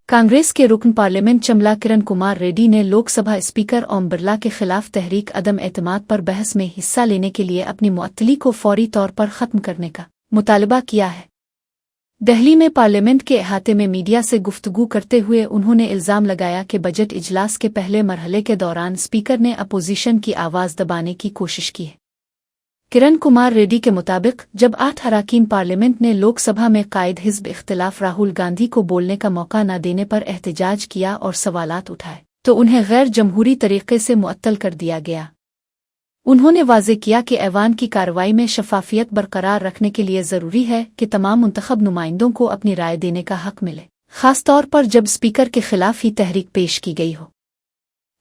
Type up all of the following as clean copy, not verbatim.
कांग्रेस के रुकन पार्लियामेंट चमला किरण कुमार रेड्डी ने लोकसभा स्पीकर ओम बिरला के खिलाफ तहरीक अदम एतमाद पर बहस में हिस्सा लेने के लिए अपनी मुअत्तली को फौरी तौर पर खत्म करने का मुतालबा किया है। दिल्ली में पार्लियामेंट के अहाते में मीडिया से गुफ्तगू करते हुए उन्होंने इल्जाम लगाया कि बजट इजलास के पहले मरहले के दौरान स्पीकर ने अपोजिशन की आवाज़ दबाने की कोशिश की है। किरण कुमार रेड्डी के मुताबिक जब 8 अरकान पार्लियामेंट ने लोकसभा में कायद हिज़्ब इख्तिलाफ राहुल गांधी को बोलने का मौका न देने पर एहतजाज किया और सवालात उठाए तो उन्हें गैर जमहूरी तरीके से मुअत्तल कर दिया गया। उन्होंने वाज़े किया कि ऐवान की कार्रवाई में शफाफियत बरकरार रखने के लिए ज़रूरी है कि तमाम मुंतखब नुमाइंदों को अपनी राय देने का हक मिले, ख़ासतौर पर जब स्पीकर के खिलाफ ही तहरीक पेश की गई हो।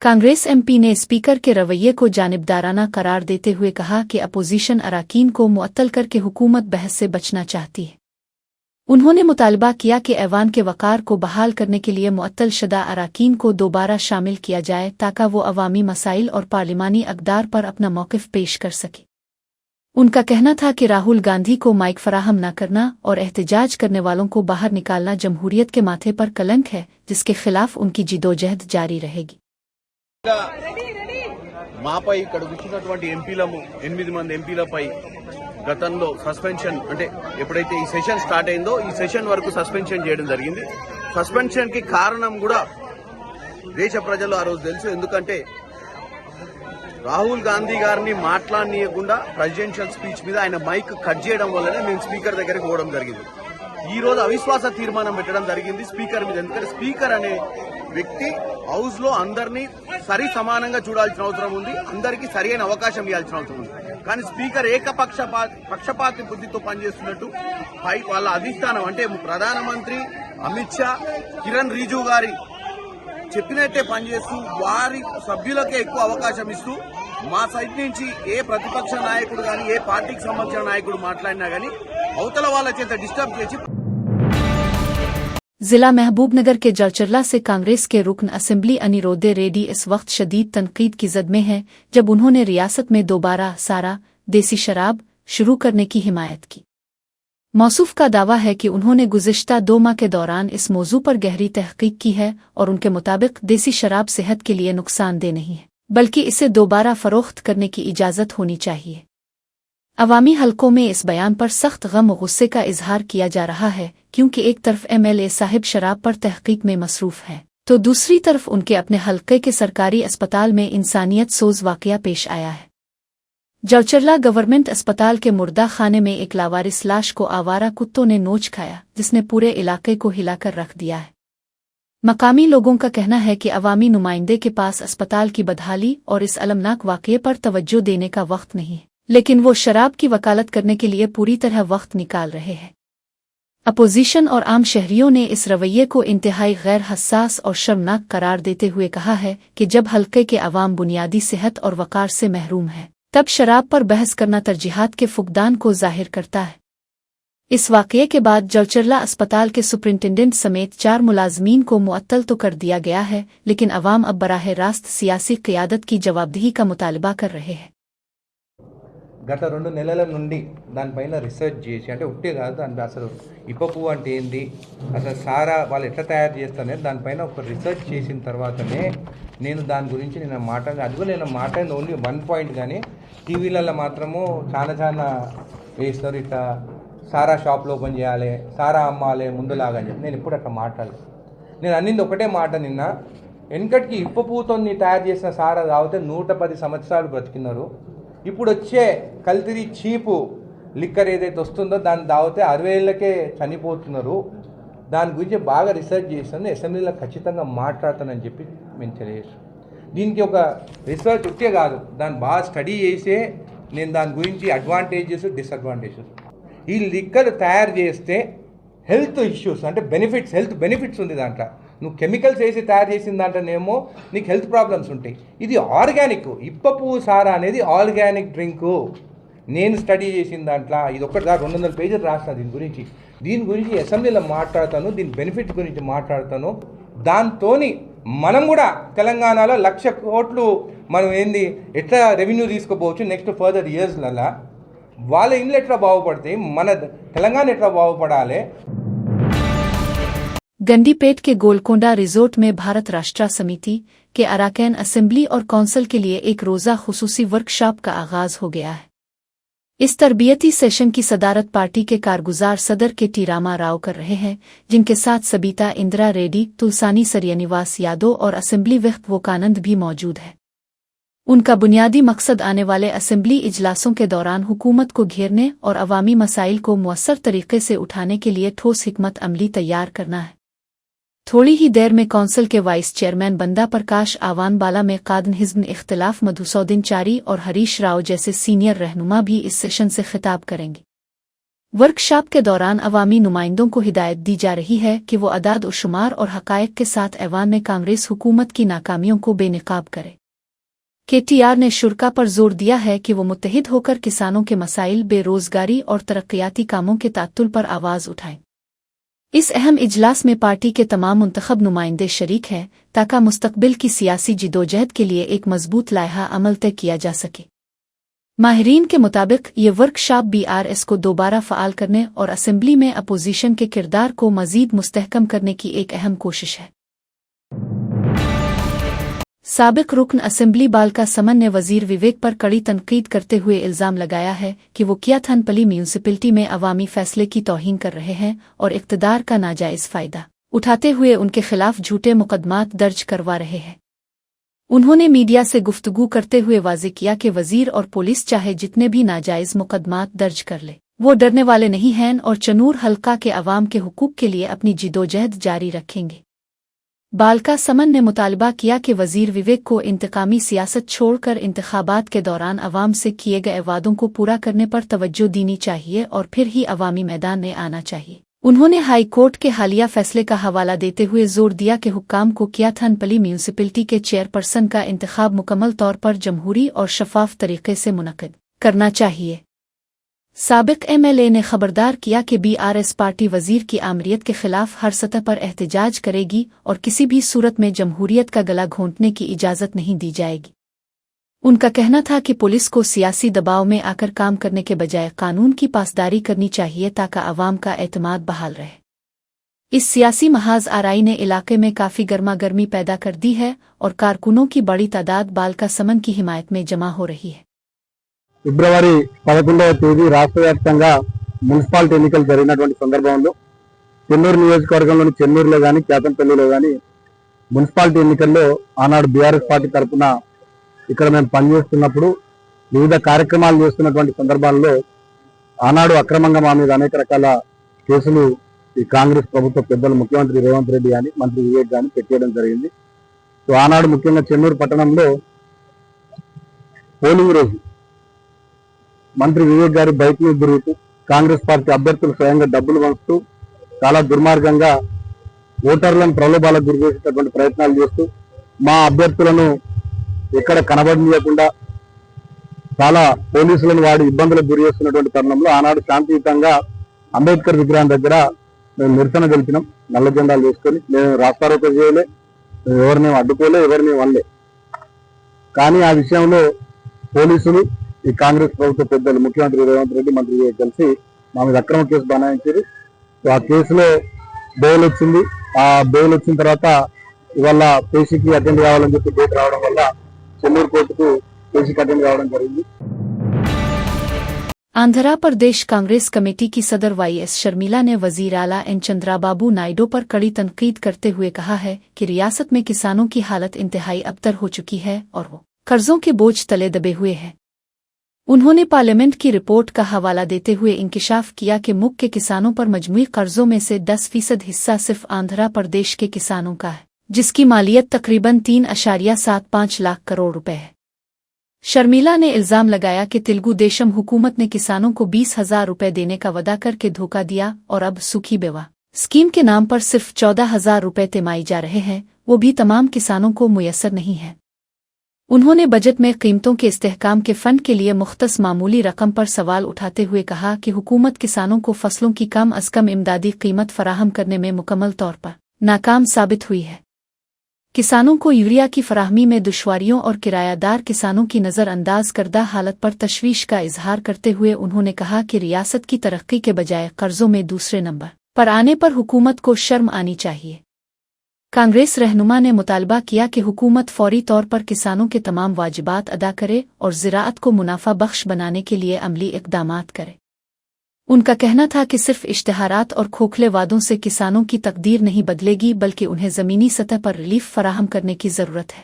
कांग्रेस एमपी ने स्पीकर के रवैये को जानिबदाराना करार देते हुए कहा कि अपोजिशन अराकीन को मुअत्तल करके हुकूमत बहस से बचना चाहती है। उन्होंने मुतालबा किया कि ऐवान के वक़ार को बहाल करने के लिए मुअत्तल शुदा अराकीन को दोबारा शामिल किया जाए ताकि वो अवामी मसाइल और पार्लिमानी अक़दार पर अपना मौक़िफ़ पेश कर सके। उनका कहना था कि राहुल गांधी को माइक फराहम न करना और एहतजाज करने वालों को बाहर निकालना जमहूरियत के माथे पर कलंक है, जिसके खिलाफ उनकी जिदोजहद जारी रहेगी। మాపై ఇక్కడ కూర్చున్నటువంటి ఎంపీలము 8 మంది ఎంపీలపై గతంలో సస్పెన్షన్ అంటే ఎప్పుడైతే ఈ సెషన్ స్టార్ట్ అయిందో ఈ సెషన్ వరకు సస్పెన్షన్ చేయడం జరిగింది। సస్పెన్షన్ కి కారణం కూడా దేశ ప్రజలు ఆ రోజు తెలుసు, ఎందుకంటే రాహుల్ గాంధీ గారిని మాట్లాడనీయకుండా ప్రెసిడెన్షియల్ స్పీచ్ మీద ఆయన మైక్ కట్ చేయడం వల్లనే మేము స్పీకర్ దగ్గరికి పోవడం జరిగింది। ఈ రోజు అవిశ్వాస తీర్మానం పెట్టడం జరిగింది స్పీకర్ మీద, ఎందుకంటే స్పీకర్ అనే వ్యక్తి హౌస్ లో అందరినీ సరి సమానంగా చూడాల్సిన అవసరం ఉంది, అందరికీ సరైన అవకాశం ఇవ్వాల్సిన అవసరం ఉంది। కానీ స్పీకర్ పక్షపాతి బుద్ధితో పనిచేస్తున్నట్టు వాళ్ళ అధిష్టానం అంటే ప్రధానమంత్రి అమిత్ షా, కిరణ్ రిజిజు గారి చెప్పినట్టే పనిచేస్తూ వారి సభ్యులకే ఎక్కువ అవకాశం ఇస్తూ మా సైడ్ నుంచి ఏ ప్రతిపక్ష నాయకుడు కానీ ఏ పార్టీకి సంబంధించిన నాయకుడు మాట్లాడినా కానీ అవతల వాళ్ళ చేత డిస్టర్బ్ చేసి। जिला महबूबनगर के जलचरला से कांग्रेस के रुकन असेंबली अनिरुद्ध रेड्डी इस वक्त शदीद तनकीद की जद में हैं जब उन्होंने रियासत में दोबारा सारा देसी शराब शुरू करने की हिमायत की। मौसूफ का दावा है कि उन्होंने गुज़िश्ता 2 माह के दौरान इस मौजू पर गहरी तहकीक की है और उनके मुताबिक देसी शराब सेहत के लिए नुकसानदेह नहीं है, बल्कि इसे दोबारा फरोख्त करने की इजाज़त होनी चाहिए। अवामी हलकों में इस बयान पर सख्त गम और गुस्से का इजहार किया जा रहा है, क्योंकि एक तरफ MLA साहिब शराब पर तहकीक में मसरूफ हैं तो दूसरी तरफ उनके अपने हलके के सरकारी अस्पताल में इंसानियत सोज वाकया पेश आया है। जलचरला गवर्नमेंट अस्पताल के मुर्दा खाने में एक लावारिस लाश को आवारा कुत्तों ने नोच खाया, जिसने पूरे इलाके को हिलाकर रख दिया है। मकामी लोगों का कहना है कि अवामी नुमाइंदे के पास अस्पताल की बदहाली और इस अलमनाक वाकये पर तवज्जो देने का वक्त नहीं है, लेकिन वो शराब की वकालत करने के लिए पूरी तरह वक्त निकाल रहे हैं। अपोजिशन और आम शहरियों ने इस रवैये को इंतहाई गैर हसास और शर्मनाक करार देते हुए कहा है कि जब हल्के के अवाम बुनियादी सेहत और वकार से महरूम है तब शराब पर बहस करना तरजीहात के फुकदान को जाहिर करता है। इस वाकये के बाद जलचरला अस्पताल के सुपरिंटेंडेंट समेत 4 मुलाजमीन को मुअत्तल तो कर दिया गया है, लेकिन अवाम अब बराह रास्त सियासी क़ियादत की जवाबदेही का मुतालबा कर रहे हैं। గత 2 నెలల నుండి దానిపైన రీసెర్చ్ చేసి, అంటే ఉట్టే కాదు, దాని అసలు ఇప్ప పువ్వు అంటే ఏంది, అసలు సారా వాళ్ళు ఎట్లా తయారు చేస్తారనేది దానిపైన ఒక రీసెర్చ్ చేసిన తర్వాతనే నేను దాని గురించి నేను మాట్లాడి, అది కూడా నేను మాట్లాడిన ఓన్లీ 1 పాయింట్, కానీ టీవీలలో మాత్రము చాలా వేస్తారు, ఇట్లా సారా షాప్లో ఓపెన్ చేయాలి, సారా అమ్మాలి ముందులాగా అని చెప్పి నేను ఎప్పుడు అట్లా మాట్లాడలేదు। నేను అన్నింది ఒకటే మాట, నిన్న వెనకటికి ఇప్ప పువ్వుతో తయారు చేసిన సారా తాగితే 110 సంవత్సరాలు బ్రతికినారు, ఇప్పుడు వచ్చే కల్తీ చీపు లిక్కర్ ఏదైతే వస్తుందో దాన్ని తాగితే 60 ఏళ్ళకే చనిపోతున్నారు। దాని గురించి బాగా రీసెర్చ్ చేస్తాను, అసెంబ్లీలో ఖచ్చితంగా మాట్లాడతానని చెప్పి మేము తెలియజేస్తాం। దీనికి ఒక రీసెర్చ్ ఉంటే కాదు, దాన్ని బాగా స్టడీ చేసే నేను దాని గురించి అడ్వాంటేజెస్ డిసడ్వాంటేజెస్, ఈ లిక్కర్ తయారు చేస్తే హెల్త్ ఇష్యూస్ అంటే హెల్త్ బెనిఫిట్స్ ఉంది దాంట్లో, నువ్వు కెమికల్స్ వేసి తయారు చేసిన దాంట్లోనేమో నీకు హెల్త్ ప్రాబ్లమ్స్ ఉంటాయి। ఇది ఆర్గానిక్, ఇప్ప పువ్వు సారా అనేది ఆర్గానిక్ డ్రింకు, నేను స్టడీ చేసిన దాంట్లో ఇది ఒకటి 200 పేజీలు రాసిన దీని గురించి అసెంబ్లీలో మాట్లాడతాను, దీని బెనిఫిట్ గురించి మాట్లాడతాను। దాంతో మనం కూడా తెలంగాణలో 1,00,000 కోట్లు మనం ఎట్లా రెవెన్యూ తీసుకోపోవచ్చు నెక్స్ట్ ఫర్దర్ ఇయర్స్లలో, వాళ్ళ ఇండ్లు ఎట్లా బాగుపడతాయి, మన తెలంగాణ ఎట్లా బాగుపడాలి। गंडीपेट के गोलकोंडा रिजोर्ट में भारत राष्ट्र समिति के अराकैन असेंबली और कौंसिल के लिए एक रोज़ा खुसूसी वर्कशॉप का आगाज हो गया है। इस तरबियती सेशन की सदारत पार्टी के कारगुजार सदर के टी रामा राव कर रहे हैं, जिनके साथ सबीता इंदिरा रेड्डी, तुलसानी सरियानिवास यादव और असेंबली विक्त वोकानंद भी मौजूद है। उनका बुनियादी मकसद आने वाले असेंबली इजलासों के दौरान हुकूमत को घेरने और अवामी मसाइल को मुअस्सर तरीके से उठाने के लिए ठोस हिकमत अमली तैयार करना है। थोड़ी ही देर में कौंसिल के वाइस चेयरमैन बंदा प्रकाश आवानबाला में कादन हिज़्ब इख्तिलाफ मधुसूदन चारी और हरीश राव जैसे सीनियर रहनुमा भी इस सेशन से खिताब करेंगे। वर्कशॉप के दौरान अवामी नुमाइंदों को हिदायत दी जा रही है कि वो अदाद और शुमार और हकायक के साथ ऐवान में कांग्रेस हुकूमत की नाकामियों को बेनकाब करे। KTR ने शुरा पर जोर दिया है कि वो मुत्तहिद होकर किसानों के मसाइल, बेरोजगारी और तरक्याती कामों के तात्तुल पर आवाज़ उठाएं। इस अहम इजलास में पार्टी के तमाम मुंतखब नुमाइंदे शरीक हैं ताकि मुस्तकबिल की सियासी जिदोजहद के लिए एक मजबूत लायहा अमल तय किया जा सके। माहिरीन के मुताबिक ये वर्कशॉप BRS को दोबारा फ़आल करने और असेंबली में अपोजिशन के किरदार को मज़ीद मुस्तहकम करने की एक अहम कोशिश है। साबिक रुकन असेंबली बालका समन ने वजीर विवेक पर कड़ी तनकीद करते हुए इल्ज़ाम लगाया है कि वो कियाथनपली म्यूनसिपलिटी में अवामी फैसले की तौहीन कर रहे हैं और इक़्तिदार का नाजायज़ फ़ायदा उठाते हुए उनके खिलाफ झूठे मुकदमात दर्ज करवा रहे हैं। उन्होंने मीडिया से गुफ्तगू करते हुए वाज़ेह किया कि वजीर और पुलिस चाहे जितने भी नाजायज़ मुकदमात दर्ज कर ले, वो डरने वाले नहीं हैं और चनूर हल्का के अवाम के हुकूक के लिए अपनी जिदोजहद जारी रखेंगे। बालका समन ने मुतालबा किया कि वजीर विवेक को इंतकामी सियासत छोड़कर इंतखाबात के दौरान अवाम से किए गए वादों को पूरा करने पर तवज्जो देनी चाहिए और फिर ही अवामी मैदान में आना चाहिए। उन्होंने हाई कोर्ट के हालिया फैसले का हवाला देते हुए जोर दिया कि हुक्काम को कियाथनपली म्यूनसिपलिटी के चेयरपर्सन का इंतखाब मुकम्मल तौर पर जमहूरी और शफाफ तरीके से मुनक्किद करना चाहिए। साबिक MLA ने खबरदार किया कि BRS पार्टी वजीर की आमरीत के खिलाफ हर सतह पर एहतजाज करेगी और किसी भी सूरत में जमहूरियत का गला घोंटने की इजाज़त नहीं दी जाएगी। उनका कहना था कि पुलिस को सियासी दबाव में आकर काम करने के बजाय कानून की पासदारी करनी चाहिए ताकि अवाम का एतमाद बहाल रहे। इस सियासी महाज आराई ने इलाके में काफ़ी गर्मा गर्मी पैदा कर दी है और कारकुनों की बड़ी तादाद बालका समन की हिमायत में जमा हो रही है। ఫిబ్రవరి 11వ తేదీ రాష్ట్ర వ్యాప్తంగా మున్సిపాలిటీ ఎన్నికలు జరిగినటువంటి సందర్భంలో చెన్నూరు నియోజకవర్గంలోని చెన్నూరులో కానీ కేతంపల్లిలో కానీ మున్సిపాలిటీ ఎన్నికల్లో ఆనాడు BRS పార్టీ తరఫున ఇక్కడ మేము పనిచేస్తున్నప్పుడు వివిధ కార్యక్రమాలు చేస్తున్నటువంటి సందర్భాల్లో ఆనాడు అక్రమంగా మా మీద అనేక రకాల కేసులు ఈ కాంగ్రెస్ ప్రభుత్వ పెద్దలు ముఖ్యమంత్రి రేవంత్ రెడ్డి కానీ మంత్రి వివేక్ కానీ పెట్టేయడం జరిగింది. సో ఆనాడు ముఖ్యంగా చెన్నూరు పట్టణంలో పోలింగ్ రోజు మంత్రి వివేక్ గారి బైక్ మీద తిరుగుతూ కాంగ్రెస్ పార్టీ అభ్యర్థులు స్వయంగా డబ్బులు పంచుతూ చాలా దుర్మార్గంగా ఓటర్లను ప్రలోభాలకు గురి చేసేటటువంటి ప్రయత్నాలు చేస్తూ మా అభ్యర్థులను ఎక్కడ కనబడనీయకుండా చాలా పోలీసులను వాడి ఇబ్బందులకు గురి చేస్తున్నటువంటి తరుణంలో ఆనాడు శాంతియుతంగా అంబేద్కర్ విగ్రహం దగ్గర మేము నిరసన తెలిపినాం. నల్ల జెండాలు వేసుకొని మేము రాస్తారోకో చేయలే, ఎవరిని అడ్డుకోలే, ఎవరిని వల్లే. కానీ ఆ విషయంలో పోలీసులు ఈ కాంగ్రెస్ ప్రభుత్వ పెద్దలు ముఖ్యమంత్రి రేవంత్ రెడ్డి మంత్రి కలిసి మా మీద అక్రమ కేసు బనాయించారు. సో ఆ కేసులో బెయిల్ వచ్చింది. ఆ బెయిల్ వచ్చిన తర్వాత ఇవాళ పేషీకి అటెండ్ కావాలని చెప్పి డేట్ రావడం వల్ల చెన్నూరు కోర్టుకు పేషీకి అటెండ్ కావడం జరిగింది. आंध्र प्रदेश कांग्रेस कमेटी की सदर YS शर्मिला ने वजीर आला N चंद्राबाबू नायडू पर कड़ी तनकीद करते हुए कहा है कि रियासत में किसानों की हालत इंतहाई अबतर हो चुकी है और वो कर्जों के बोझ तले दबे हुए हैं। उन्होंने पार्लियामेंट की रिपोर्ट का हवाला देते हुए इंकिशाफ किया कि मुल्क के किसानों पर मजमूई कर्जों में से 10% हिस्सा सिर्फ आंध्र प्रदेश के किसानों का है, जिसकी मालियत तकरीबन 3.75 लाख करोड़ रुपए है। शर्मिला ने इल्जाम लगाया कि तेलुगु देशम हुकूमत ने किसानों को 20,000 रुपए देने का वादा करके धोखा दिया और अब सूखी बेवा स्कीम के नाम पर सिर्फ 14,000 रुपए तिमाही जा रहे हैं, वो भी तमाम किसानों को मुयस्सर नहीं है। उन्होंने बजट में कीमतों के इस्तेहकाम के फंड के लिए मुख्तस मामूली रकम पर सवाल उठाते हुए कहा कि हुकूमत किसानों को फसलों की कम अज कम इमदादी कीमत फराहम करने में मुकम्मल तौर पर नाकाम साबित हुई है। किसानों को यूरिया की फराहमी में दुश्वारियों और किरायादार किसानों की नज़रअंदाज करदा हालत पर तशवीश का इजहार करते हुए उन्होंने कहा कि रियासत की तरक्की के बजाय कर्जों में दूसरे नंबर पर आने पर हुकूमत को शर्म आनी चाहिए। कांग्रेस रहनुमा ने मुतालबा किया कि हुकूमत फौरी तौर पर किसानों के तमाम वाजिबात अदा करे और ज़राअत को मुनाफा बख्श बनाने के लिए अमली इक़दामात करे। उनका कहना था कि सिर्फ इश्तिहारात और खोखले वादों से किसानों की तकदीर नहीं बदलेगी, बल्कि उन्हें ज़मीनी सतह पर रिलीफ फराहम करने की जरूरत है।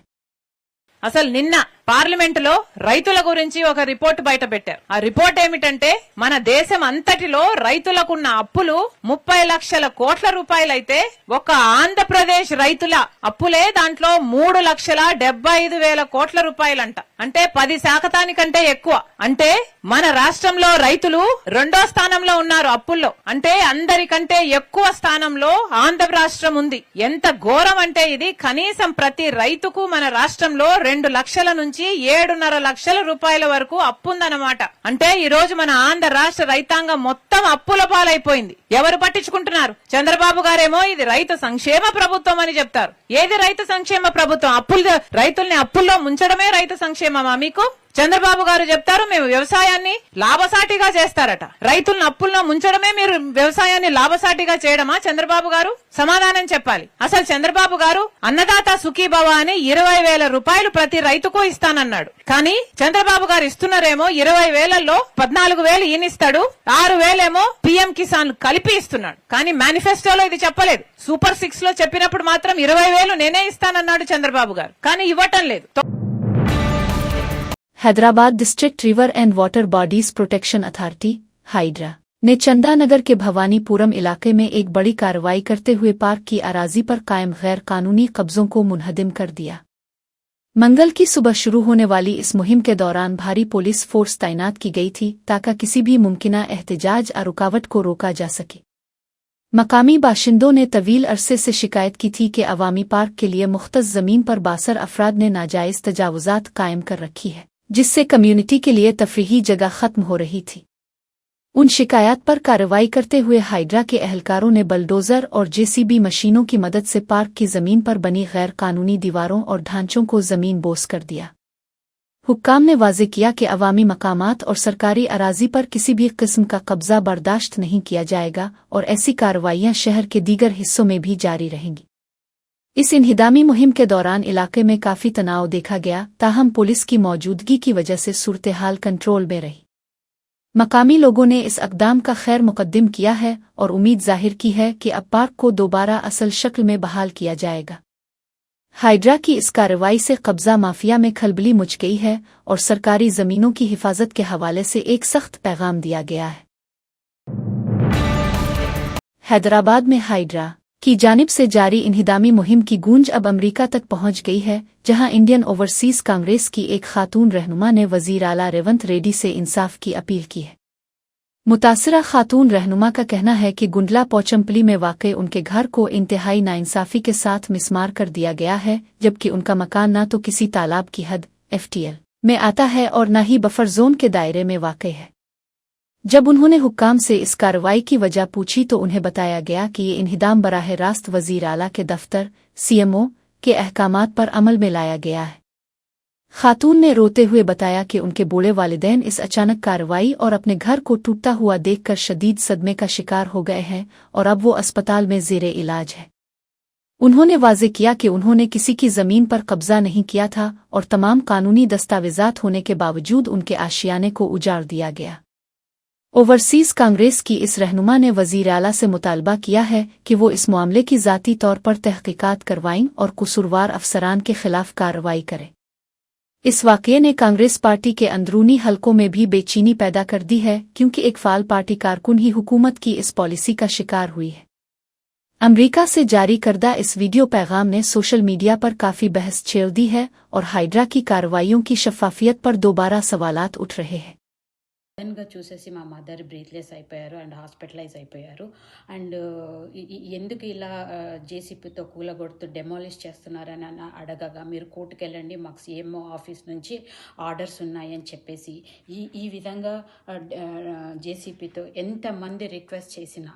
అసలు నిన్న పార్లమెంటులో రైతుల గురించి ఒక రిపోర్ట్ బయట పెట్టారు. ఆ రిపోర్ట్ ఏమిటంటే మన దేశం అంతటిలో రైతులకున్న అప్పులు 30 లక్షల కోట్ల రూపాయలైతే ఒక ఆంధ్రప్రదేశ్ రైతుల అప్పులే దాంట్లో 3,75,000 కోట్ల రూపాయలంట. అంటే 10% ఎక్కువ. అంటే మన రాష్ట్రంలో రైతులు 2వ స్థానంలో ఉన్నారు అప్పుల్లో. అంటే అందరికంటే ఎక్కువ స్థానంలో ఆంధ్ర రాష్ట్రం ఉంది. ఎంత ఘోరం అంటే ఇది, కనీసం ప్రతి రైతుకు మన రాష్ట్రంలో 2 లక్షల నుంచి 7.5 లక్షల రూపాయల వరకు అప్పుందన్నమాట. అంటే ఈ రోజు మన ఆంధ్ర రాష్ట్ర రైతాంగం మొత్తం అప్పుల పాలైపోయింది. ఎవరు పట్టించుకుంటున్నారు? చంద్రబాబు గారేమో ఇది రైతు సంక్షేమ ప్రభుత్వం అని చెప్తారు. ఏది రైతు సంక్షేమ ప్రభుత్వం? రైతుల్ని అప్పుల్లో ముంచడమే రైతు సంక్షేమమా మీకు? చంద్రబాబు గారు చెప్తారు మేము వ్యవసాయాన్ని లాభసాటిగా చేస్తారట. రైతులను అప్పుల్లో ముంచడమే మీరు వ్యవసాయాన్ని లాభసాటిగా చేయడమా? చంద్రబాబు గారు సమాధానం చెప్పాలి. అసలు చంద్రబాబు గారు అన్నదాత సుఖీభవ అని 20,000 రూపాయలు ప్రతి రైతుకు ఇస్తానన్నాడు. కానీ చంద్రబాబు గారు ఇస్తున్నారేమో 20,000లో 14,000 ఈయనిస్తాడు, 6,000 ఏమో పీఎం కిసాన్ కలిపి ఇస్తున్నాడు. కానీ మేనిఫెస్టోలో ఇది చెప్పలేదు. సూపర్ 6 లో చెప్పినప్పుడు మాత్రం 20,000 నేనే ఇస్తానన్నాడు చంద్రబాబు గారు. కానీ ఇవ్వటం లేదు. Hyderabad district river and water bodies protection authority hydra ने चंदानगर के भवानीपुरम इलाके में एक बड़ी कार्रवाई करते हुए पार्क की अराजी पर कायम गैर कानूनी कब्जों को मुनहदिम कर दिया। मंगल की सुबह शुरू होने वाली इस मुहिम के दौरान भारी पुलिस फोर्स तैनात की गई थी ताकि किसी भी मुमकिना एहतजाज और रुकावट को रोका जा सके। मकामी बाशिंदों ने तवील अरसे से शिकायत की थी कि अवामी पार्क के लिए मुख्तस जमीन पर बासर अफराद ने नाजायज तजावुजात कायम कर रखी है, जिससे कम्युनिटी के लिए तफरीही जगह खत्म हो रही थी। उन शिकायत पर कार्रवाई करते हुए हाइड्रा के एहलकारों ने बलडोजर और जेसीबी मशीनों की मदद से पार्क की जमीन पर बनी गैर कानूनी दीवारों और ढांचों को जमीन बोस कर दिया। हुक्काम ने वाज़ेह किया कि अवामी मकामात और सरकारी अराजी पर किसी भी किस्म का कब्जा बर्दाश्त नहीं किया जाएगा और ऐसी कार्रवाइयां शहर के दीगर हिस्सों में भी जारी रहेंगी। इस इंहिदामी मुहिम के दौरान इलाके में काफी तनाव देखा गया, ताहम पुलिस की मौजूदगी की वजह से सूरत हाल कंट्रोल में रही। मकामी लोगों ने इस अक़दाम का खैर मुक़द्दम किया है और उम्मीद जाहिर की है कि अब पार्क को दोबारा असल शक्ल में बहाल किया जाएगा। हाइड्रा की इस कार्रवाई से कब्जा माफिया में खलबली मच गई है और सरकारी जमीनों की हिफाजत के हवाले से एक सख्त पैगाम दिया गया है। हैदराबाद में हाइड्रा की जानिब से जारी इंहिदामी मुहिम की गूंज अब अमरीका तक पहुंच गई है, जहां इंडियन ओवरसीज कांग्रेस की एक खातून रहनुमा ने वजीर आला रेवंत रेड्डी से इंसाफ की अपील की है। मुतासरा खातून रहनुमा का कहना है कि गुंडला पोचमपली में वाक़ उनके घर को इंतहाई नाइंसाफी के साथ मिसमार कर दिया गया है, जबकि उनका मकान न तो किसी तालाब की हद FTL में आता है और न ही बफर जोन के दायरे में वाक़ है। जब उन्होंने हुक्काम से इस कार्रवाई की वजह पूछी तो उन्हें बताया गया कि ये इंहिदाम बराह रास्त वज़ीर आला के दफ्तर CMO के अहकामात पर अमल में लाया गया है। खातून ने रोते हुए बताया कि उनके बूढ़े वालिदैन इस अचानक कार्रवाई और अपने घर को टूटता हुआ देखकर शदीद सदमे का शिकार हो गए हैं और अब वो अस्पताल में ज़ेरे इलाज है। उन्होंने वाज़ेह किया कि उन्होंने किसी की ज़मीन पर कब्जा नहीं किया था और तमाम कानूनी दस्तावेजात होने के बावजूद उनके आशियाने को उजाड़ दिया गया। ओवरसीज कांग्रेस की इस रहनुमा ने वज़ीर आला से मुतालबा किया है कि वो इस मामले की ज़ाती तौर पर तहक़ीक़ात करवाएं और कसूरवार अफसरान के खिलाफ कार्रवाई करें। इस वाक़ये ने कांग्रेस पार्टी के अंदरूनी हलकों में भी बेचैनी पैदा कर दी है, क्योंकि एक फ़ाल पार्टी कारकुन ही हुकूमत की इस पॉलिसी का शिकार हुई है। अमरीका से जारी करदा इस वीडियो पैगाम ने सोशल मीडिया पर काफ़ी बहस छेड़ दी है और हाइड्रा की कार्रवाइयों की शफ़ाफियत पर दोबारा सवालात उठ रहे हैं। సడన్గా చూసేసి మా మదర్ బ్రీత్లెస్ అయిపోయారు అండ్ హాస్పిటలైజ్ అయిపోయారు. అండ్ ఎందుకు ఇలా జేసీపీతో కూలగొడుతూ డెమాలిష్ చేస్తున్నారని అడగగా, మీరు కోర్టుకు వెళ్ళండి, మాకు CMO ఆఫీస్ నుంచి ఆర్డర్స్ ఉన్నాయని చెప్పేసి ఈ విధంగా జేసీపీతో ఎంతమంది రిక్వెస్ట్ చేసినా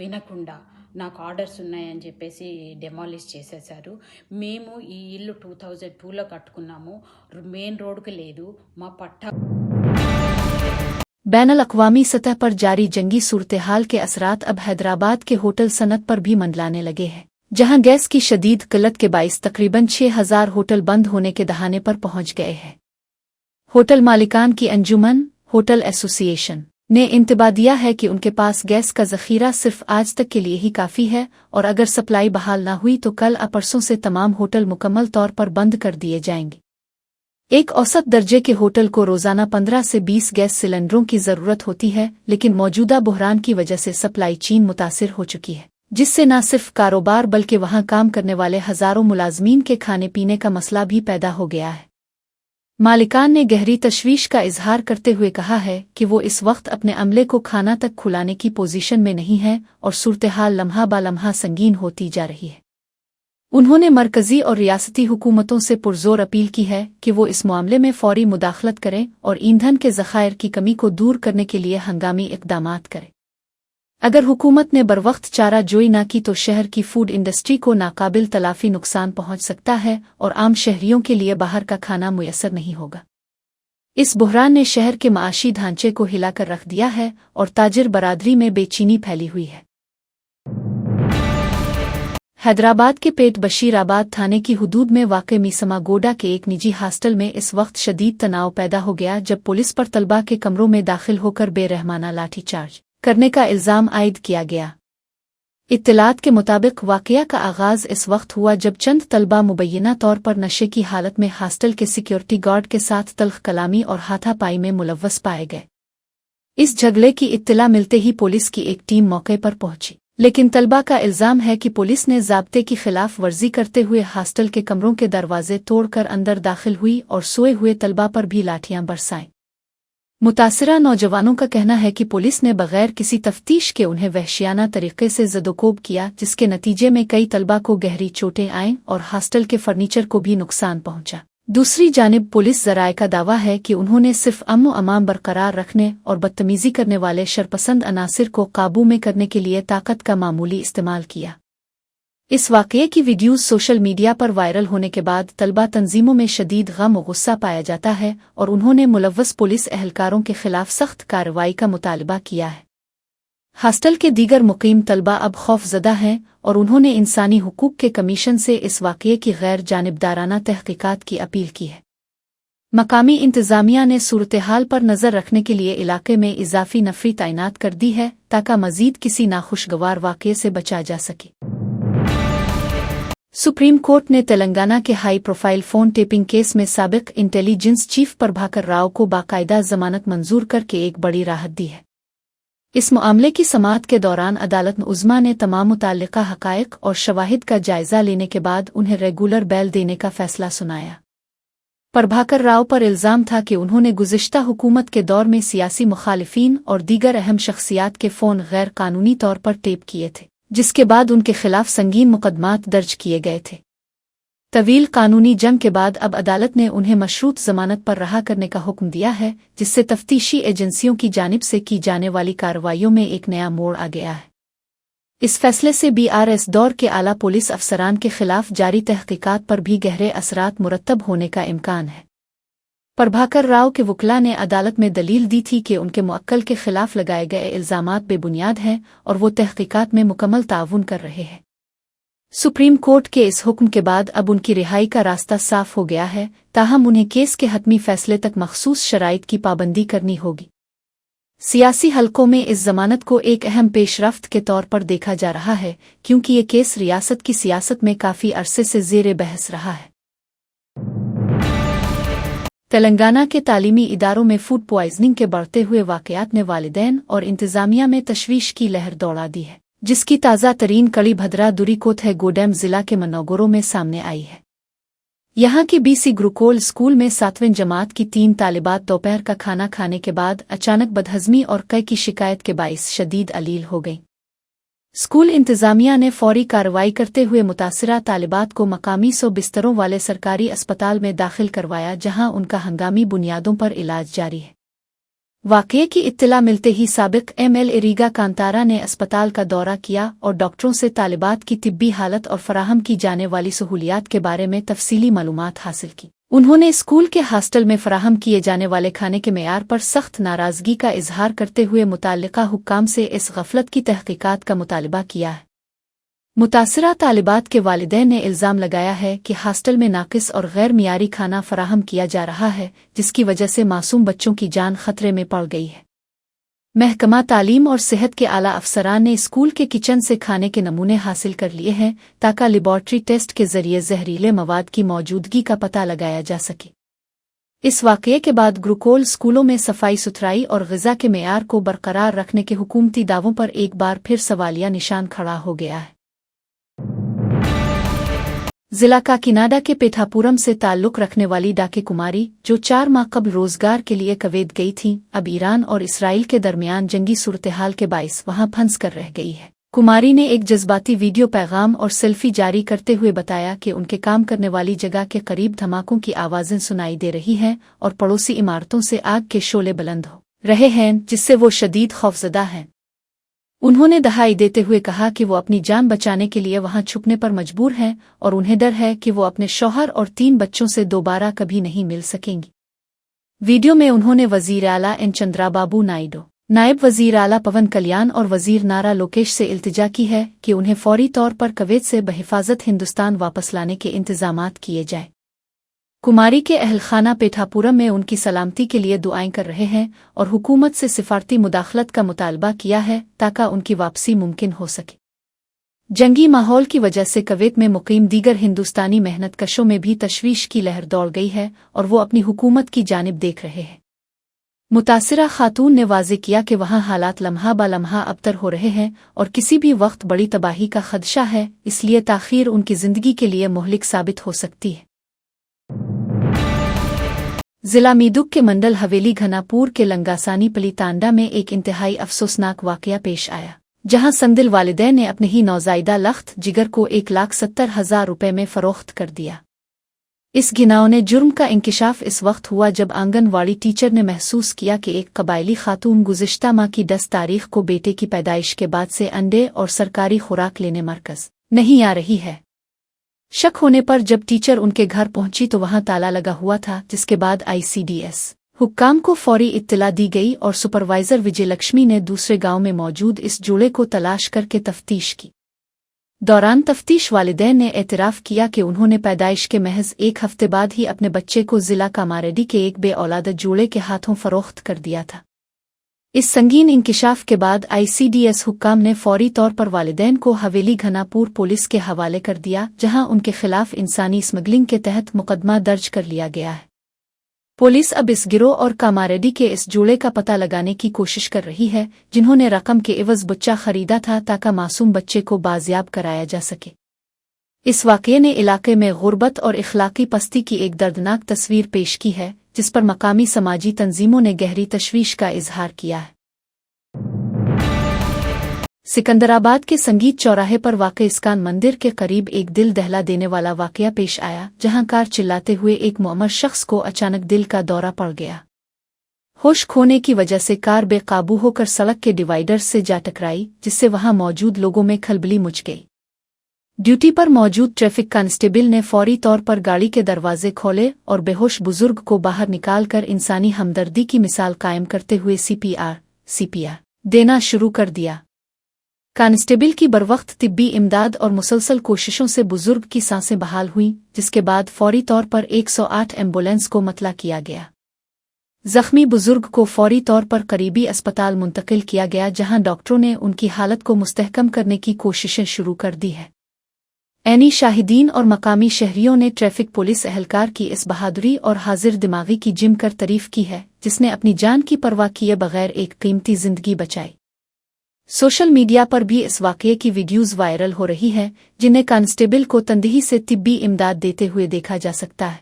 వినకుండా నాకు ఆర్డర్స్ ఉన్నాయని చెప్పేసి డెమాలిష్ చేసేసారు. మేము ఈ ఇల్లు 2002లో కట్టుకున్నాము, మెయిన్ రోడ్డుకి లేదు, మా పట్టా बैनुल-अक़वामी सतह पर जारी जंगी सूरत-ए-हाल के असरात अब हैदराबाद के होटल सनत पर भी मंडलाने लगे हैं, जहां गैस की शदीद किल्लत के बाइस तकरीबन 6,000 होटल बंद होने के दहाने पर पहुंच गए हैं। होटल मालिकान की अंजुमन होटल एसोसिएशन ने इंतबा दिया है कि उनके पास गैस का ज़ख़ीरा सिर्फ आज तक के लिए ही काफ़ी है और अगर सप्लाई बहाल न हुई तो कल परसों से तमाम होटल मुकम्मल तौर पर बंद कर दिए जाएंगे। एक औसत दर्जे के होटल को रोज़ाना 15 से 20 गैस सिलेंडरों की ज़रूरत होती है, लेकिन मौजूदा बहरान की वजह से सप्लाई चेन मुतासिर हो चुकी है, जिससे न सिर्फ कारोबार बल्कि वहां काम करने वाले हज़ारों मुलाजमीन के खाने पीने का मसला भी पैदा हो गया है। मालिकान ने गहरी तशवीश का इजहार करते हुए कहा है कि वो इस वक्त अपने अमले को खाना तक खुलाने की पोजीशन में नहीं है और सूरत-ए-हाल लम्हा बा लम्हा संगीन होती जा रही है। उन्होंने मरकजी और रियासती हुकूमतों से पुरजोर अपील की है कि वो इस मामले में फौरी मुदाखलत करें और ईंधन के ज़खायर की कमी को दूर करने के लिए हंगामी इक़दामात करें। अगर हुकूमत ने बरवक्त चारा जोई न की तो शहर की फूड इंडस्ट्री को नाकाबिल तलाफी नुकसान पहुंच सकता है और आम शहरियों के लिए बाहर का खाना मुयस्सर नहीं होगा। इस बहरान ने शहर के माशी ढांचे को हिलाकर रख दिया है और ताजिर बरादरी में बेचैनी फैली हुई है। हैदराबाद के पेट बशीराबाद थाने की हुदूद में वाक़ मीसमागोडा के एक निजी हॉस्टल में इस वक्त शदीद तनाव पैदा हो गया जब पुलिस पर तलबा के कमरों में दाखिल होकर बेरहमाना लाठीचार्ज करने का इल्ज़ाम आयद किया गया। इत्तलात के मुताबिक वाक़या का आगाज़ इस वक्त हुआ जब चंद तलबा मुबैना तौर पर नशे की हालत में हॉस्टल के सिक्योरिटी गार्ड के साथ तल्ख कलामी और हाथापाई में मुलव्वस पाए गए। इस झगड़े की इत्तला मिलते ही पुलिस की एक टीम मौके पर पहुंची, लेकिन तलबा का इल्ज़ाम है कि पुलिस ने ज़ाब्ते की खिलाफ वर्जी करते हुए हॉस्टल के कमरों के दरवाजे तोड़कर अंदर दाखिल हुई और सोए हुए तलबा पर भी लाठियां बरसाईं। मुतासिरा नौजवानों का कहना है कि पुलिस ने बगैर किसी तफ्तीश के उन्हें वहशियाना तरीके से ज़दोकोब किया, जिसके नतीजे में कई तलबा को गहरी चोटें आईं और हॉस्टल के फर्नीचर को भी नुकसान पहुंचा। दूसरी जानिब पुलिस ज़राए का दावा है कि उन्होंने सिर्फ अमन व अमान बरकरार रखने और बदतमीज़ी करने वाले शरपसंद अनासिर को काबू में करने के लिए ताकत का मामूली इस्तेमाल किया। इस वाक़ये की वीडियोज़ सोशल मीडिया पर वायरल होने के बाद तलबा तंजीमों में शदीद गम व गुस्सा पाया जाता है और उन्होंने मुलव्वस पुलिस एहलकारों के खिलाफ सख्त कार्रवाई का मुतालबा किया है। हॉस्टल के दीगर मुकीम तलबा अब खौफज़दा हैं और उन्होंने इंसानी हुकूक के कमीशन से इस वाक़ये की गैर जानिबदाराना तहक़ीक़ात की अपील की है। मकामी इंतज़ामिया ने सूरत-ए-हाल पर नज़र रखने के लिए इलाके में इजाफ़ी नफ़री तैनात कर दी है ताकि मज़ीद किसी नाखुशगवार वाक़ये से बचा जा सके। सुप्रीम कोर्ट ने तेलंगाना के high profile phone tapping case में साबिक़ इंटेलिजेंस चीफ प्रभाकर राव को बाकायदा ज़मानत मंजूर करके एक बड़ी राहत दी है। इस मामले की समाअत के दौरान अदालत उज़्मा ने तमाम मुताल्लिक़ा हक़ाइक़ और शवाहिद का जायज़ा लेने के बाद उन्हें रेगुलर बेल देने का फ़ैसला सुनाया। प्रभाकर राव पर इल्ज़ाम था कि उन्होंने गुज़िश्ता हुकूमत के दौर में सियासी मुखालिफिन और दीगर अहम शख्सियात के फ़ोन गैर कानूनी तौर पर टेप किए थे, जिसके बाद उनके खिलाफ संगीन मुकदमात दर्ज किए गए थे। तवील कानूनी जंग के बाद अब अदालत ने उन्हें मशरूत जमानत पर रहा करने का हुक्म दिया है, जिससे तफ्तीशी एजेंसियों की जानिब से की जाने वाली कार्रवाइयों में एक नया मोड़ आ गया है। इस फैसले से BRS दौर के आला पुलिस अफसरान के खिलाफ जारी तहकीकात पर भी गहरे असरात मुरतब होने का इम्कान है। प्रभाकर राव के वकला ने अदालत में दलील दी थी कि उनके मुअक्कल के खिलाफ लगाए गए इल्ज़ामात बेबुनियाद हैं और वो तहकीकात में मुकम्मल ताउन कर रहे हैं। सुप्रीम कोर्ट के इस हुक्म के बाद अब उनकी रिहाई का रास्ता साफ हो गया है, ताहम उन्हें केस के हतमी फैसले तक मखसूस शराइत की पाबंदी करनी होगी। सियासी हलकों में इस जमानत को एक अहम पेशरफ्त के तौर पर देखा जा रहा है, क्योंकि ये केस रियासत की सियासत में काफ़ी अरसे से ज़ेरे बहस रहा है। तेलंगाना के तालीमी इदारों में फूड पॉइजनिंग के बढ़ते हुए वाक़यात ने वालिदैन और इंतज़ामिया में तशवीश की लहर दौड़ा दी है, जिसकी ताज़ा तरीन कड़ी भद्रा दुरीकोथ गोडेम ज़िला के मनोगोरो में सामने आई है। यहाँ के BC गुरुकुल स्कूल में 7वीं जमात की 3 तालिबात दोपहर का खाना खाने के बाद अचानक बदहज़मी और कै की शिकायत के बाइस शदीद अलील हो गईं। स्कूल इंतज़ामिया ने फौरी कार्रवाई करते हुए मुतासिरा तालिबात को मकामी 100 बिस्तरों वाले सरकारी अस्पताल में दाखिल करवाया, जहाँ उनका हंगामी बुनियादों पर इलाज जारी है। वाक़ये की इत्तला मिलते ही साबिक़ MLA रीगा कांतारा ने अस्पताल का दौरा किया और डॉक्टरों से तालिबात की तिब्बी हालत और फराहम की जाने वाली सहूलियात के बारे में तफसीली मालूमात हासिल की। उन्होंने स्कूल के हॉस्टल में फराहम किए जाने वाले खाने के मेयार पर सख्त नाराजगी का इजहार करते हुए मुताल्लिका हुक्काम से इस गफलत की तहकीकात का मुतालबा किया है। मुतासिरा तालिबात के वालिदैन ने इल्ज़ाम लगाया है कि हॉस्टल में नाकिस और गैर मियारी खाना फराहम किया जा रहा है, जिसकी वजह से मासूम बच्चों की जान खतरे में पड़ गई है। महकमा तालीम और सेहत के आला अफसरान ने स्कूल के किचन से खाने के नमूने हासिल कर लिए हैं ताकि लेबॉर्ट्री टेस्ट के जरिए जहरीले मवाद की मौजूदगी का पता लगाया जा सके। इस वाक़ये के बाद गुरुकुल स्कूलों में सफाई सुथराई और ग़िज़ा के मेयार को बरकरार रखने के हुकूमती दावों पर एक बार फिर सवालिया निशान खड़ा हो गया है। जिला काकीनाडा के पेठापुरम से ताल्लुक़ रखने वाली डाके कुमारी, जो 4 माह कबल रोजगार के लिए कुवैत गई थीं, अब ईरान और इसराइल के दरमियान जंगी सूरत-ए-हाल के बाइस वहां फंस कर रह गई है। कुमारी ने एक जज्बाती वीडियो पैगाम और सेल्फी जारी करते हुए बताया कि उनके काम करने वाली जगह के करीब धमाकों की आवाज़ें सुनाई दे रही हैं और पड़ोसी इमारतों से आग के शोले बुलंद हो रहे हैं, जिससे वो शदीद खौफजदा हैं। उन्होंने दहाई देते हुए कहा कि वो अपनी जान बचाने के लिए वहां छुपने पर मजबूर हैं और उन्हें डर है कि वो अपने शौहर और 3 बच्चों से दोबारा कभी नहीं मिल सकेंगी। वीडियो में उन्होंने वजीर आला एन चंद्राबाबू नायडू, नायब वजीर आला पवन कल्याण और वजीर नारा लोकेश से इल्तिजा की है कि उन्हें फौरी तौर पर कुवैत से बहिफाजत हिंदुस्तान वापस लाने के इंतजामात किए जाए। कुमारी के अहलखाना पेठापुरम में उनकी सलामती के लिए दुआएं कर रहे हैं और हुकूमत से सिफारती मुदाखलत का मुतालबा किया है ताकि उनकी वापसी मुमकिन हो सके। जंगी माहौल की वजह से कुवैत में मुकीम दीगर हिंदुस्तानी मेहनत कशों में भी तशवीश की लहर दौड़ गई है और वो अपनी हुकूमत की जानिब देख रहे हैं। मुतासिरा खातून ने वाज़े किया कि वहां हालात लम्हा ब लम्हा अबतर हो रहे हैं और किसी भी वक्त बड़ी तबाही का खदशा है, इसलिए ताख़ीर उनकी जिंदगी के लिए मुहलिक साबित हो सकती है। जिला मीदुक के मंडल हवेली घनापुर के लंगासानी पलीतांडा में एक इंतहाई अफसोसनाक वाकया पेश आया, जहां संदिल वालिदैन ने अपने ही नौजायदा लख्त जिगर को 1,70,000 रुपये में फरोख्त कर दिया। इस घिनौने जुर्म का इंकिशाफ इस वक्त हुआ जब आंगनवाड़ी टीचर ने महसूस किया कि एक कबायली खातून गुज़िश्ता माह की 10 तारीख को बेटे की पैदाइश के बाद से अंडे और सरकारी खुराक लेने मरकज़ नहीं आ रही है। शक होने पर जब टीचर उनके घर पहुंची तो वहां ताला लगा हुआ था, जिसके बाद ICDS हुक्काम को फौरी इत्तला दी गई और सुपरवाइजर विजयलक्ष्मी ने दूसरे गांव में मौजूद इस जोड़े को तलाश करके तफ्तीश की। दौरान तफ्तीश वालिदैन ने एतराफ़ किया कि उन्होंने पैदाइश के महज 1 हफ्ते बाद ही अपने बच्चे को जिला कामारेड्डी के एक बेऔलाद जोड़े के हाथों फरोख्त कर दिया था। इस संगीन इंकिशाफ के बाद ICDS हुक्काम ने फौरी तौर पर वालिदैन को हवेली घनापुर पुलिस के हवाले कर दिया, जहां उनके खिलाफ इंसानी स्मगलिंग के तहत मुकदमा दर्ज कर लिया गया है। पुलिस अब इस गिरोह और कामारेड्डी के इस जोड़े का पता लगाने की कोशिश कर रही है, जिन्होंने रकम के एवज बच्चा खरीदा था ताकि मासूम बच्चे को बाजियाब कराया जा सके। इस वाक़ये ने इलाके में गुर्बत और इखलाकी पस्ती की एक दर्दनाक तस्वीर पेश की है, जिस पर मकामी समाजी तंजीमों ने गहरी तशवीश का इजहार किया है। सिकंदराबाद के संगीत चौराहे पर वाक़े इस्कान मंदिर के करीब एक दिल दहला देने वाला वाक़या पेश आया, जहां कार चिल्लाते हुए एक मुअम्मर शख्स को अचानक दिल का दौरा पड़ गया। होश खोने की वजह से कार बेकाबू होकर सड़क के डिवाइडर से जा टकराई, जिससे वहां मौजूद लोगों में खलबली मच गई। ड्यूटी पर मौजूद ट्रैफिक कांस्टेबल ने फौरी तौर पर गाड़ी के दरवाजे खोले और बेहोश बुजुर्ग को बाहर निकालकर इंसानी हमदर्दी की मिसाल कायम करते हुए CPR देना शुरू कर दिया। कांस्टेबल की बरवक्त तिब्बी इमदाद और मुसलसल कोशिशों से बुजुर्ग की सांसें बहाल हुईं, जिसके बाद फौरी तौर पर 108 एम्बुलेंस को मतला किया गया। जख्मी बुजुर्ग को फौरी तौर पर करीबी अस्पताल मुंतकिल किया गया, जहां डॉक्टरों ने उनकी हालत को मुस्तहकम करने की कोशिशें शुरू कर दी है। ऐनी शाहिदीन और मकामी शहरियों ने ट्रैफिक पुलिस एहलकार की इस बहादुरी और हाजिर दिमागी की जिम कर तारीफ की है, जिसने अपनी जान की परवाह किए बगैर एक कीमती जिंदगी बचाई। सोशल मीडिया पर भी इस वाक़ये की वीडियोज़ वायरल हो रही हैं, जिन्हें कांस्टेबल को तंदही से तिब्बी इमदाद देते हुए देखा जा सकता है।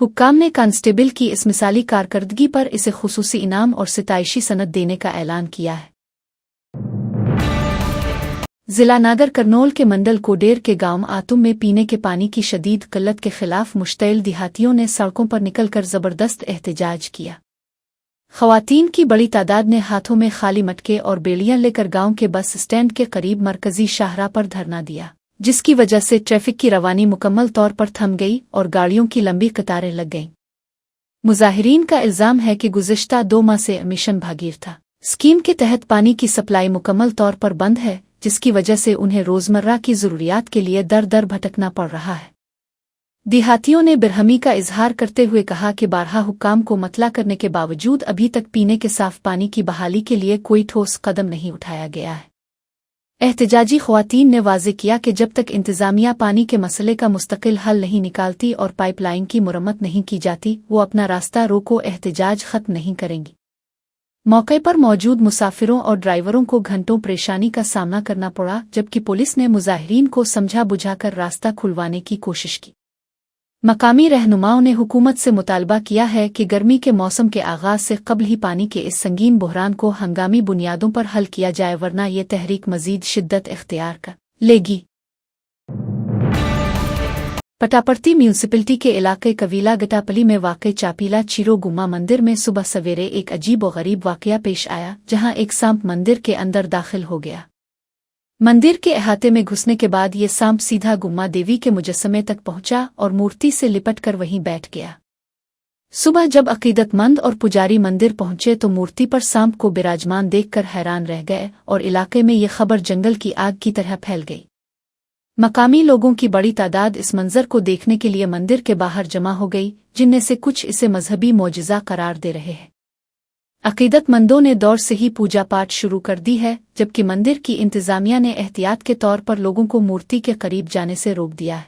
हुक्काम ने कांस्टेबल की इस मिसाली कारकर्दगी पर इसे खुसूसी इनाम और सिताइशी सनद देने का ऐलान किया है। जिला नागर करनौल के मंडल कोडेर के गांव आतुम में पीने के पानी की शदीद किल्लत के खिलाफ मुश्तइल देहातियों ने सड़कों पर निकलकर जबरदस्त एहतजाज किया। ख़वातीन की बड़ी तादाद ने हाथों में खाली मटके और बेड़ियां लेकर गांव के बस स्टैंड के करीब मरकजी शाहराह पर धरना दिया। जिसकी वजह से ट्रैफिक की रवानी मुकम्मल तौर पर थम गई और गाड़ियों की लंबी कतारें लग गईं। मुजाहिरीन का इल्जाम है कि गुज़िश्ता 2 माह से मिशन भागीर था स्कीम के तहत पानी की सप्लाई मुकम्मल तौर पर बंद है, जिसकी वजह से उन्हें रोज़मर्रा की ज़रूरियात के लिए दर दर भटकना पड़ रहा है। देहातियों ने बिरहमी का इजहार करते हुए कहा कि बारहा हुक्काम को मतला करने के बावजूद अभी तक पीने के साफ पानी की बहाली के लिए कोई ठोस कदम नहीं उठाया गया है। एहतजाजी ख़वातीन ने वाज़े किया कि जब तक इंतज़ामिया पानी के मसले का मुस्तकिल हल नहीं निकालती और पाइपलाइन की मुरम्मत नहीं की जाती, वो अपना रास्ता रोको एहतजाज ख़त्म नहीं करेंगी। मौके पर मौजूद मुसाफिरों और ड्राइवरों को घंटों परेशानी का सामना करना पड़ा, जबकि पुलिस ने मुजाहिरीन को समझा बुझाकर रास्ता खुलवाने की कोशिश की। मकामी रहनुमाओं ने हुकूमत से मुतालबा किया है कि गर्मी के मौसम के आगाज से कबल ही पानी के इस संगीन बहरान को हंगामी बुनियादों पर हल किया जाए, वरना ये तहरीक मजीद शिद्दत इख्तियार कर लेगी। पटापर्ती म्यूनसिपलिटी के इलाके कवीला गटापली में वाक़ चापीला चिरो गुम्मा मंदिर में सुबह सवेरे एक अजीब व गरीब वाक़या पेश आया, जहां एक सांप मंदिर के अंदर दाखिल हो गया। मंदिर के अहाते में घुसने के बाद ये सांप सीधा गुम्मा देवी के मुजस्समे तक पहुंचा और मूर्ति से लिपट कर वहीं बैठ गया। सुबह जब अकीदतमंद और पुजारी मंदिर पहुंचे तो मूर्ति पर सांप को विराजमान देखकर हैरान रह गए और इलाके में ये खबर जंगल की आग की तरह फैल गई। मकामी लोगों की बड़ी तादाद इस मंजर को देखने के लिए मंदिर के बाहर जमा हो गई, जिनमें से कुछ इसे मजहबी मोजिज़ा करार दे रहे हैं। अकीदतमंदों ने दौर से ही पूजा पाठ शुरू कर दी है, जबकि मंदिर की इंतजामिया ने एहतियात के तौर पर लोगों को मूर्ति के करीब जाने से रोक दिया है।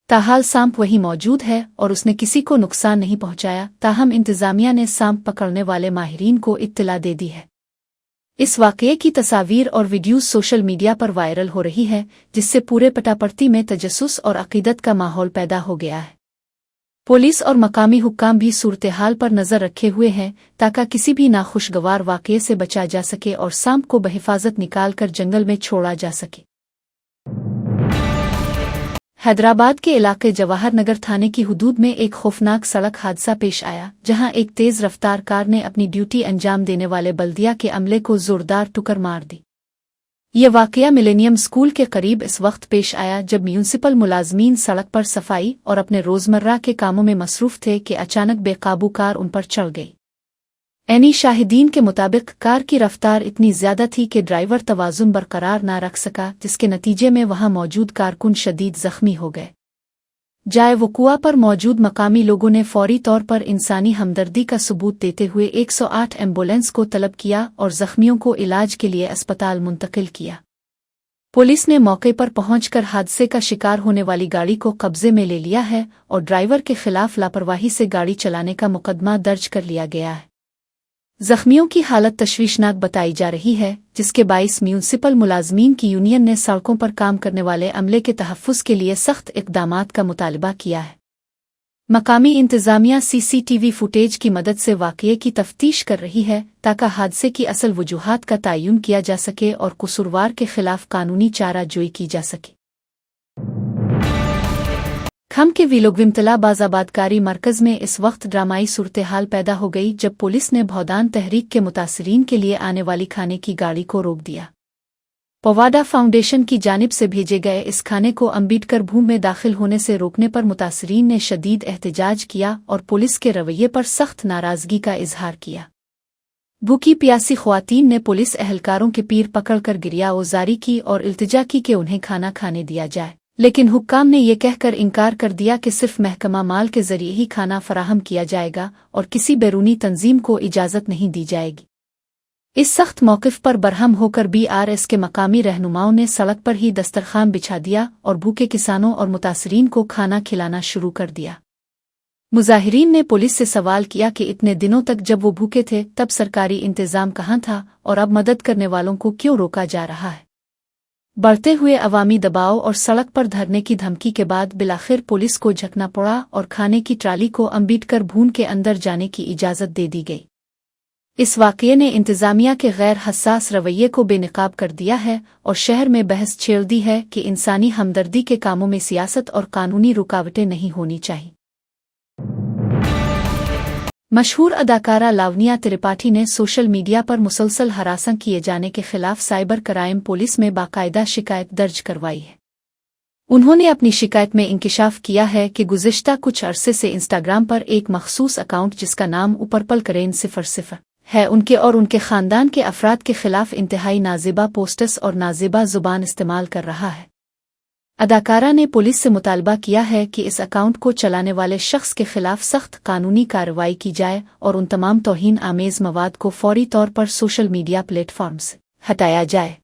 ताहाल सांप वहीं मौजूद है और उसने किसी को नुकसान नहीं पहुंचाया। ताहम इंतजामिया ने सांप पकड़ने वाले माहिरीन को इत्तला दे दी है। इस वाक़ये की तस्वीर और वीडियोज़ सोशल मीडिया पर वायरल हो रही है, जिससे पूरे पटापर्ती में तजस्सुस और अकीदत का माहौल पैदा हो गया है। पुलिस और मकामी हुक्काम भी सूरत हाल पर नज़र रखे हुए हैं, ताकि किसी भी नाखुशगवार वाक़ये से बचा जा सके और सांप को बहिफाजत निकाल कर जंगल में छोड़ा जा सके। हैदराबाद के इलाके जवाहर नगर थाने की हुदूद में एक खौफनाक सड़क हादसा पेश आया, जहां एक तेज़ रफ्तार कार ने अपनी ड्यूटी अंजाम देने वाले बल्दिया के अमले को जोरदार टुक्कर मार दी। ये वाक़या मिलेनियम स्कूल के करीब इस वक्त पेश आया जब म्यूनसिपल मुलाजमीन सड़क पर सफाई और अपने रोज़मर्रा के कामों में मसरूफ़ थे कि अचानक बेकाबू कार उन पर चढ़ गई। ऐनी शाहिदीन के मुताबिक कार की रफ्तार इतनी ज़्यादा थी कि ड्राइवर तवाज़ुन बरकरार ना रख सका, जिसके नतीजे में वहां मौजूद कारकुन शदीद ज़ख्मी हो गए। जाए वक़ुआ पर मौजूद मकामी लोगों ने फौरी तौर पर इंसानी हमदर्दी का सबूत देते हुए 108 एम्बुलेंस को तलब किया और ज़ख्मियों को इलाज के लिए अस्पताल मुंतकिल किया। पुलिस ने मौके पर पहुंचकर हादसे का शिकार होने वाली गाड़ी को कब्जे में ले लिया है और ड्राइवर के खिलाफ लापरवाही से गाड़ी चलाने का मुकदमा दर्ज कर लिया गया है। जख्मियों की हालत तशवीशनाक बताई जा रही है, जिसके बाइस म्यूनसिपल मुलाजमीन की यूनियन ने सड़कों पर काम करने वाले अमले के तहफ़्फ़ुज़ के लिए सख्त इक़दामात का मुतालबा किया है। मकामी इंतज़ामिया CCTV फुटेज की मदद से वाक़ये की तफ्तीश कर रही है, ताकि हादसे की असल वजूहात का तयन किया जा सके और कसूरवार के खिलाफ कानूनी चाराजोई की जा सके। खम के विलोगविमतला बाज़ाबादकारी मरकज़ में इस वक्त ड्रामाई सूरत हाल पैदा हो गई, जब पुलिस ने भौदान तहरीक के मुतासरीन के लिए आने वाली खाने की गाड़ी को रोक दिया। पवाडा फाउंडेशन की जानिब से भेजे गए इस खाने को अम्बेडकर भूमि में दाखिल होने से रोकने पर मुतासरीन ने शदीद एहतजाज किया और पुलिस के रवैये पर सख्त नाराज़गी का इजहार किया। भूखी प्यासी ख्वातीन ने पुलिस एहलकारों के पीर पकड़कर गिरियाओजारी की और इल्तिजा की कि उन्हें खाना खाने दिया जाए, लेकिन हुक्काम ने यह कहकर इनकार कर दिया कि सिर्फ महकमा माल के जरिए ही खाना फराहम किया जाएगा और किसी बैरूनी तंजीम को इजाज़त नहीं दी जाएगी। इस सख्त मौक़िफ़ पर बरहम होकर BRS के मकामी रहनुमाओं ने सड़क पर ही दस्तरखान बिछा दिया और भूखे किसानों और मुतासरीन को खाना खिलाना शुरू कर दिया। मुजाहिरीन ने पुलिस से सवाल किया कि इतने दिनों तक जब वो भूखे थे तब सरकारी इंतज़ाम कहाँ था और अब मदद करने वालों को क्यों रोका जा रहा है। बढ़ते हुए अवामी दबाव और सड़क पर धरने की धमकी के बाद बिलाखिर पुलिस को झकना पड़ा और खाने की ट्राली को अम्बेडकर भूमि के अंदर जाने की इजाज़त दे दी गई। इस वाक़ये ने इंतज़ामिया के गैर हसास रवैये को बेनकाब कर दिया है और शहर में बहस छेड़ दी है कि इंसानी हमदर्दी के कामों में सियासत और कानूनी रुकावटें नहीं होनी चाहिए। मशहूर अदाकारा लावनिया त्रिपाठी ने सोशल मीडिया पर मुसलसल हरासा किए जाने के खिलाफ साइबर क्राइम पुलिस में बाकायदा शिकायत दर्ज करवाई है। उन्होंने अपनी शिकायत में इंकिशाफ किया है कि गुज़िश्ता कुछ अरसे से इंस्टाग्राम पर एक मखसूस अकाउंट जिसका नाम उपरपल करेन 00 है उनके और उनके ख़ानदान के अफराद के खिलाफ इंतहाई नाजिबा पोस्टर्स और नाजिबा ज़ुबान इस्तेमाल कर रहा है। अदाकारा ने पुलिस से मुतालबा किया है कि इस अकाउंट को चलाने वाले शख्स के खिलाफ सख्त कानूनी कार्रवाई की जाए और उन तमाम तौहीन आमेज मवाद को फौरी तौर पर सोशल मीडिया प्लेटफॉर्म से हटाया जाए।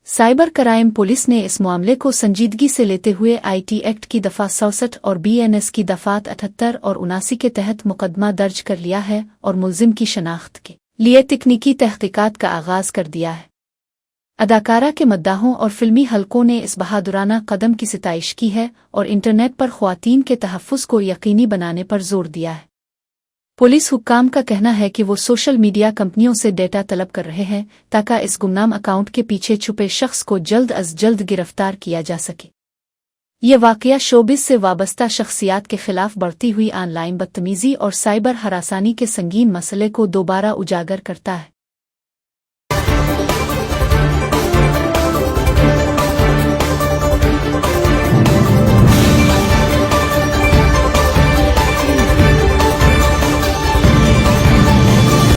साइबर क्राइम पुलिस ने इस मामले को संजीदगी से लेते हुए IT एक्ट की दफ़ा 67 और BNS की दफ़ात 78 और 79 के तहत मुकदमा दर्ज कर लिया है और मुल्जिम की शनाख्त के लिए तकनीकी तहकीकात का आगाज कर दिया है। अदाकारा के मद्दाहों और फिल्मी हलकों ने इस बहादुराना कदम की सिताइश की है और इंटरनेट पर ख्वातीन के तहफ़्फ़ुज़ को यकीनी बनाने पर जोर दिया है। पुलिस हुक्काम का कहना है कि वो सोशल मीडिया कंपनियों से डेटा तलब कर रहे हैं ताकि इस गुमनाम अकाउंट के पीछे छुपे शख्स को जल्द अज जल्द गिरफ्तार किया जा सके। ये वाक़या शोबिस से वाबस्ता शख्सियात के खिलाफ बढ़ती हुई ऑनलाइन बदतमीज़ी और साइबर हरासानी के संगीन मसले को दोबारा उजागर करता है।